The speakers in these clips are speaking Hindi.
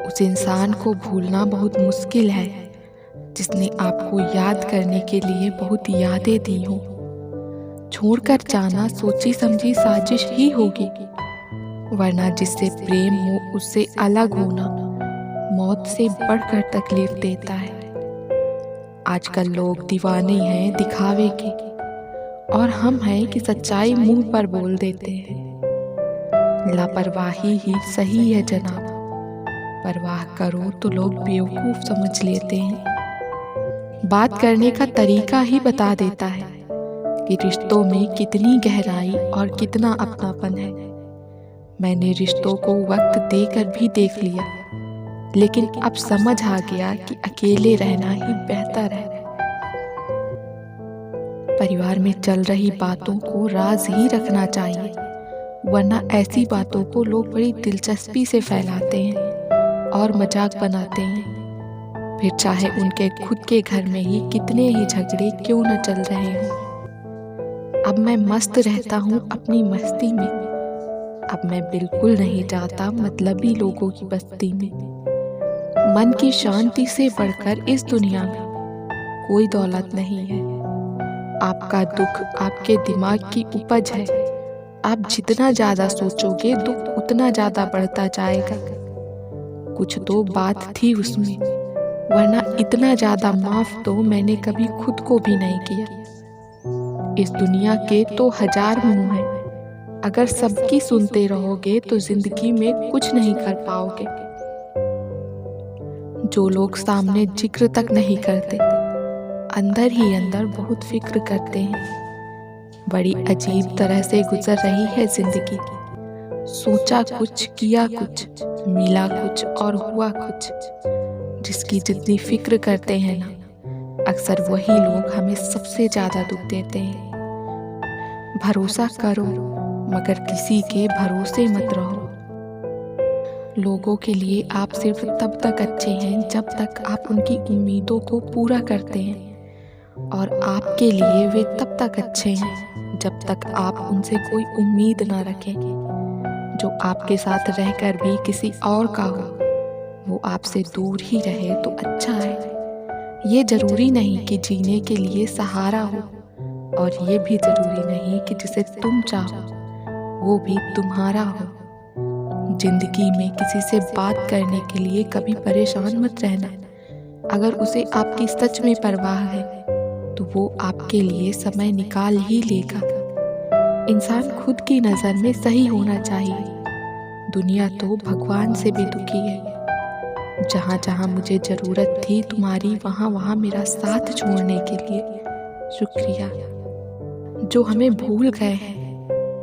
उस इंसान को भूलना बहुत मुश्किल है जिसने आपको याद करने के लिए बहुत यादें दी हों। छोड़कर जाना सोची समझी साजिश ही होगी, वरना जिससे प्रेम हो उससे अलग होना मौत से बढ़कर तकलीफ देता है। आजकल लोग दीवाने हैं दिखावे के, और हम हैं कि सच्चाई मुंह पर बोल देते हैं। लापरवाही ही सही है जनाब, परवाह करो तो लोग बेवकूफ समझ लेते हैं। बात करने का तरीका ही बता देता है कि रिश्तों में कितनी गहराई और कितना अपनापन है। मैंने रिश्तों को वक्त देकर भी देख लिया, लेकिन अब समझ आ गया कि अकेले रहना ही बेहतर है। परिवार में चल रही बातों को राज ही रखना चाहिए, वरना ऐसी बातों को लोग बड़ी दिलचस्पी से फैलाते हैं और मजाक बनाते हैं, फिर चाहे उनके खुद के घर में ही कितने ही झगड़े क्यों न चल रहे हों। अब मैं मस्त रहता हूँ अपनी मस्ती में, अब मैं बिल्कुल नहीं जाता मतलबी लोगों की बस्ती में। मन की शांति से बढ़कर इस दुनिया में कोई दौलत नहीं है। आपका दुख आपके दिमाग की उपज है। आप जितना ज्यादा सोचोगे दुख उतना ज्यादा बढ़ता जाएगा। कुछ तो बात थी उसमें, वरना इतना ज्यादा माफ तो मैंने कभी खुद को भी नहीं किया। इस दुनिया के तो 1000 मुंह हैं, अगर सबकी सुनते रहोगे तो जिंदगी में कुछ नहीं कर पाओगे। जो लोग सामने जिक्र तक नहीं करते, अंदर ही अंदर बहुत फिक्र करते हैं। बड़ी अजीब तरह से गुजर रही है जिंदगी। सोचा कुछ, किया कुछ, मिला कुछ और हुआ कुछ। जिसकी जितनी फिक्र करते हैं ना, अक्सर वही लोग हमें सबसे ज्यादा दुख देते हैं। भरोसा करो मगर किसी के भरोसे मत रहो। लोगों के लिए आप सिर्फ तब तक अच्छे हैं जब तक आप उनकी उम्मीदों को पूरा करते हैं, और आपके लिए वे तब तक अच्छे हैं जब तक आप उनसे कोई उम्मीद ना रखें। जो आपके साथ रहकर भी किसी और का हो, वो आपसे दूर ही रहे तो अच्छा है। ये जरूरी नहीं कि जीने के लिए सहारा हो, और ये भी जरूरी नहीं कि जिसे तुम चाहो वो भी तुम्हारा हो। जिंदगी में किसी से बात करने के लिए कभी परेशान मत रहना। अगर उसे आपकी सच में परवाह है तो वो आपके लिए समय निकाल ही लेगा। इंसान खुद की नज़र में सही होना चाहिए। दुनिया तो भगवान से भी दुखी है। जहाँ जहाँ मुझे ज़रूरत थी तुम्हारी, वहाँ वहाँ मेरा साथ छोड़ने के लिए शुक्रिया। जो हमें भूल गए हैं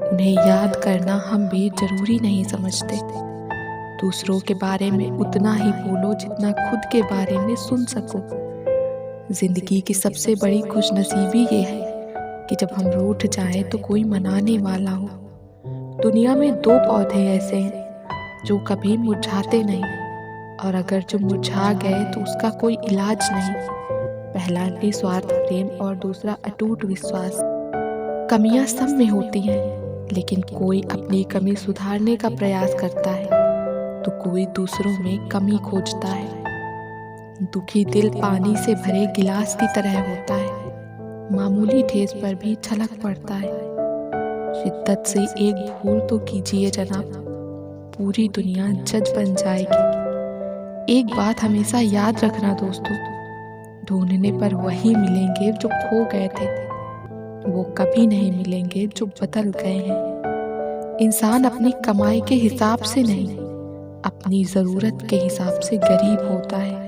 उन्हें याद करना हम भी जरूरी नहीं समझते। दूसरों के बारे में उतना ही बोलो जितना खुद के बारे में सुन सको। जिंदगी की सबसे बड़ी खुशनसीबी ये है कि जब हम रूठ जाएं तो कोई मनाने वाला हो। दुनिया में 2 पौधे ऐसे हैं जो कभी मुरझाते नहीं, और अगर जो मुरझा गए तो उसका कोई इलाज नहीं। पहला निस्वार्थ प्रेम और दूसरा अटूट विश्वास। कमियां सब में होती हैं, लेकिन कोई अपनी कमी सुधारने का प्रयास करता है तो कोई दूसरों में कमी खोजता है। दुखी दिल पानी से भरे गिलास की तरह होता है, मामूली ठेस पर भी छलक पड़ता है। शिद्दत से एक भूल तो कीजिए जनाब, पूरी दुनिया जज बन जाएगी। एक बात हमेशा याद रखना दोस्तों, ढूंढने पर वही मिलेंगे जो खो गए थे, वो कभी नहीं मिलेंगे जो बदल गए हैं। इंसान अपनी कमाई के हिसाब से नहीं, अपनी जरूरत के हिसाब से गरीब होता है।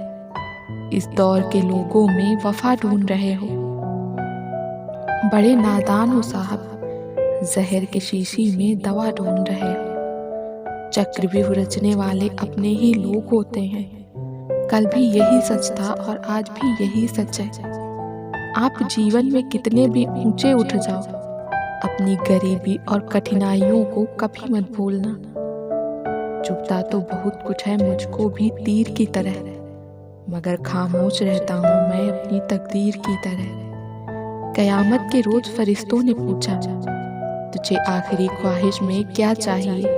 इस दौर के लोगों में वफा ढूंढ रहे हो, बड़े नादान हो साहब। जहर की शीशी में दवा ढूंढ रहे हो। चक्रव्यूह रचने वाले अपने ही लोग होते हैं। कल भी यही सच था और आज भी यही सच है। आप जीवन में कितने भी ऊंचे उठ जाओ, अपनी गरीबी और कठिनाइयों को कभी मत भूलना। चुभता तो बहुत कुछ है मुझको भी तीर की तरह, मगर खामोश रहता हूँ मैं अपनी तकदीर की तरह। कयामत के रोज फरिश्तों ने पूछा, तुझे आखिरी ख्वाहिश में क्या चाहिए?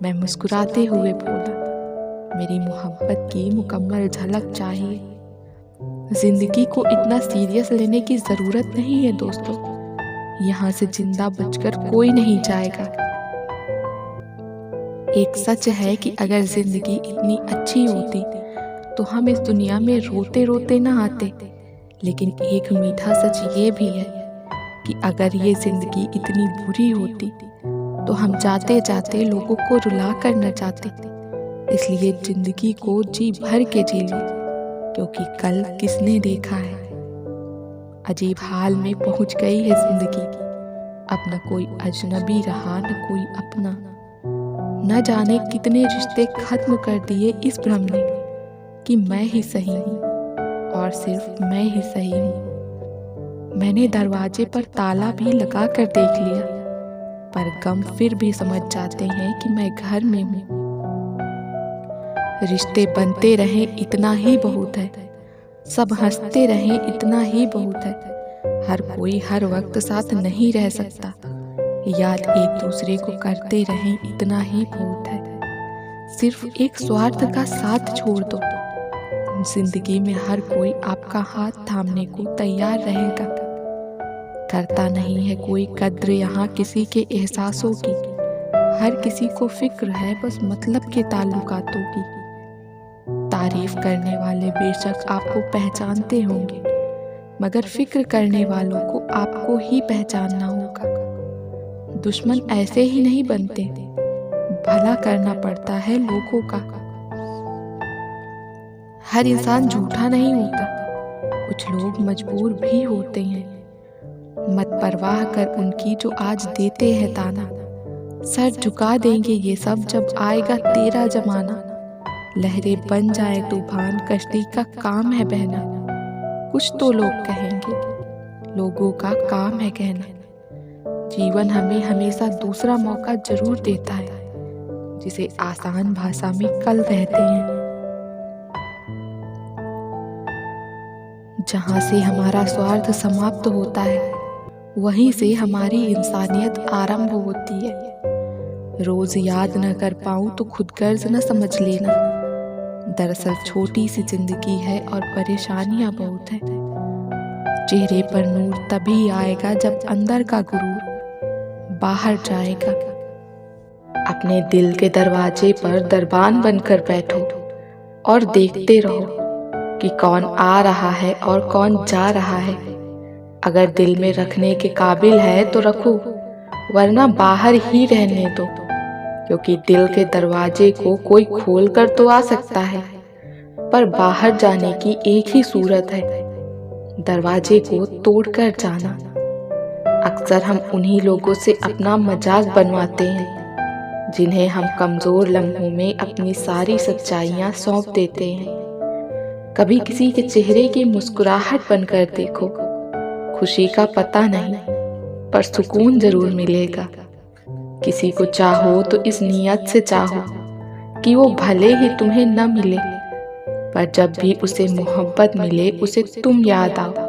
मैं मुस्कुराते हुए बोला, मेरी मोहब्बत की मुकम्मल झलक चाहिए। जिंदगी को इतना सीरियस लेने की जरूरत नहीं है दोस्तों। यहाँ से जिंदा बचकर कोई नहीं जाएगा। एक सच है कि अगर जिंदगी इतनी अच्छी होती तो हम इस दुनिया में रोते रोते ना आते। लेकिन एक मीठा सच ये भी है कि अगर ये जिंदगी इतनी बुरी होती तो हम जाते जाते लोगों को रुला कर न जाते। इसलिए जिंदगी को जी भर के जी लो, क्योंकि कल किसने देखा है। अजीब हाल में पहुंच गई है जिंदगी, अब न कोई अजनबी रहा न कोई अपना। न जाने कितने रिश्ते खत्म कर दिए इस भ्रम ने कि मैं ही सही हूँ और सिर्फ मैं ही सही हूँ। मैंने दरवाजे पर ताला भी लगा कर देख लिया, पर गम फिर भी समझ जाते हैं कि मैं घर में हूँ। रिश्ते बनते रहें इतना ही बहुत है, सब हंसते रहें इतना ही बहुत है। हर कोई हर वक्त साथ नहीं रह सकता, याद एक दूसरे को करते रहें इतना ही बहुत है। सिर्फ एक स्वार्थ का साथ छोड़ दो, जिंदगी में हर कोई आपका हाथ थामने को तैयार रहेगा। करता नहीं है कोई कद्र यहाँ किसी के एहसासों की, हर किसी को फिक्र है बस मतलब के ताल्लुकातों की। तारीफ करने वाले बेशक आपको पहचानते होंगे, मगर फिक्र करने वालों को आपको ही पहचानना होगा। दुश्मन ऐसे ही नहीं बनते, भला करना पड़ता है लोगों का। हर इंसान झूठा नहीं होता, कुछ लोग मजबूर भी होते हैं। मत परवाह कर उनकी जो आज देते हैं ताना, सर झुका देंगे ये सब जब आएगा तेरा जमाना। लहरें बन जाए तूफान, कश्ती का काम है बहना। कुछ तो लोग कहेंगे, लोगों का काम है कहना। जीवन हमें हमेशा दूसरा मौका जरूर देता है, जिसे आसान भाषा में कल कहते हैं। जहाँ से हमारा स्वार्थ समाप्त होता है, वहीं से हमारी इंसानियत आरंभ होती है। रोज याद न कर पाऊं तो खुद गर्ज न समझ लेना। दरअसल छोटी सी जिंदगी है और परेशानियां बहुत है। चेहरे पर नूर तभी आएगा जब अंदर का गुरूर बाहर जाएगा। अपने दिल के दरवाजे पर दरबान बनकर बैठो और देखते रहो कि कौन आ रहा है और कौन जा रहा है। अगर दिल में रखने के काबिल है तो रखो, वरना बाहर ही रहने दो, क्योंकि दिल के दरवाजे को कोई खोल कर तो आ सकता है, पर बाहर जाने की एक ही सूरत है, दरवाजे को तोड़कर जाना। अक्सर हम उन्हीं लोगों से अपना मजाक बनवाते हैं, जिन्हें हम कमजोर लम्हों में अपनी सारी सच्चाइयां सौंप देते हैं। कभी किसी के चेहरे की मुस्कुराहट बनकर देखो, खुशी का पता नहीं, पर सुकून जरूर मिलेगा। किसी को चाहो तो इस नियत से चाहो कि वो भले ही तुम्हें न मिले, पर जब भी उसे मोहब्बत मिले उसे तुम याद आओ।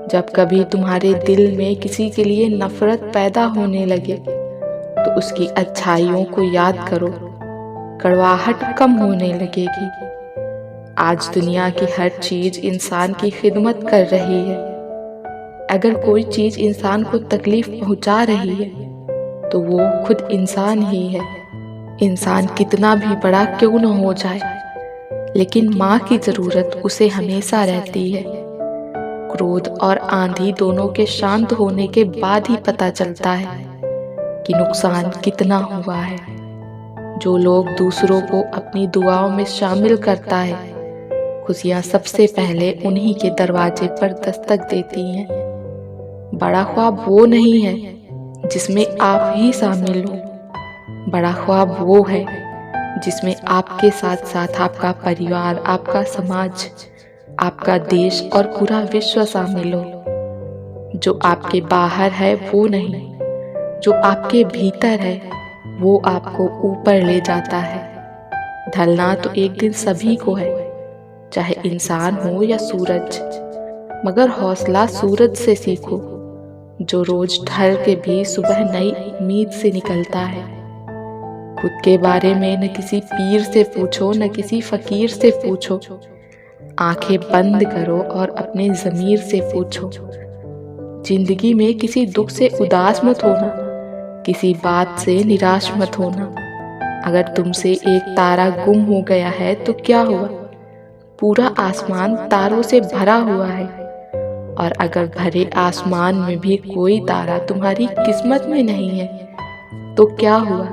जब कभी तुम्हारे दिल में किसी के लिए नफरत पैदा होने लगे तो उसकी अच्छाइयों को याद करो, कड़वाहट कम होने लगेगी। आज दुनिया की हर चीज इंसान की खिदमत कर रही है। अगर कोई चीज इंसान को तकलीफ पहुंचा रही है तो वो खुद इंसान ही है। इंसान कितना भी बड़ा क्यों न हो जाए, लेकिन माँ की जरूरत उसे हमेशा रहती है। क्रोध और आंधी दोनों के शांत होने के बाद ही पता चलता है कि नुकसान कितना हुआ है। जो लोग दूसरों को अपनी दुआओं में शामिल करता है, खुशियाँ सबसे पहले उन्हीं के दरवाजे पर दस्तक देती हैं। बड़ा ख्वाब वो नहीं है जिसमें आप ही शामिल हो, बड़ा ख्वाब वो है जिसमें आपके साथ साथ आपका परिवार, आपका समाज, आपका देश और पूरा विश्व शामिल हो। जो आपके बाहर है वो नहीं, जो आपके भीतर है वो आपको ऊपर ले जाता है। ढलना तो एक दिन सभी को है, चाहे इंसान हो या सूरज, मगर हौसला सूरज से सीखो, जो रोज ढल के भी सुबह नई उम्मीद से निकलता है। खुद के बारे में न किसी पीर से पूछो न किसी फकीर से पूछो। आंखें बंद करो और अपने ज़मीर से पूछो। जिंदगी में किसी दुख से उदास मत होना, किसी बात से निराश मत होना। अगर तुमसे एक तारा गुम हो गया है तो क्या हुआ, पूरा आसमान तारों से भरा हुआ है। और अगर भरे आसमान में भी कोई तारा तुम्हारी किस्मत में नहीं है तो क्या हुआ,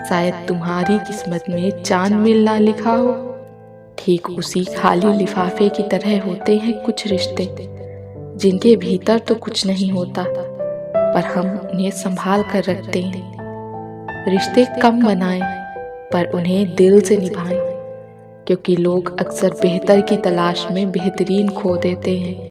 शायद तुम्हारी किस्मत में चांद मिलना लिखा हो। ठीक उसी खाली लिफाफे की तरह होते हैं कुछ रिश्ते, जिनके भीतर तो कुछ नहीं होता पर हम उन्हें संभाल कर रखते हैं। रिश्ते कम बनाएं पर उन्हें दिल से निभाएं, क्योंकि लोग अक्सर बेहतर की तलाश में बेहतरीन खो देते हैं।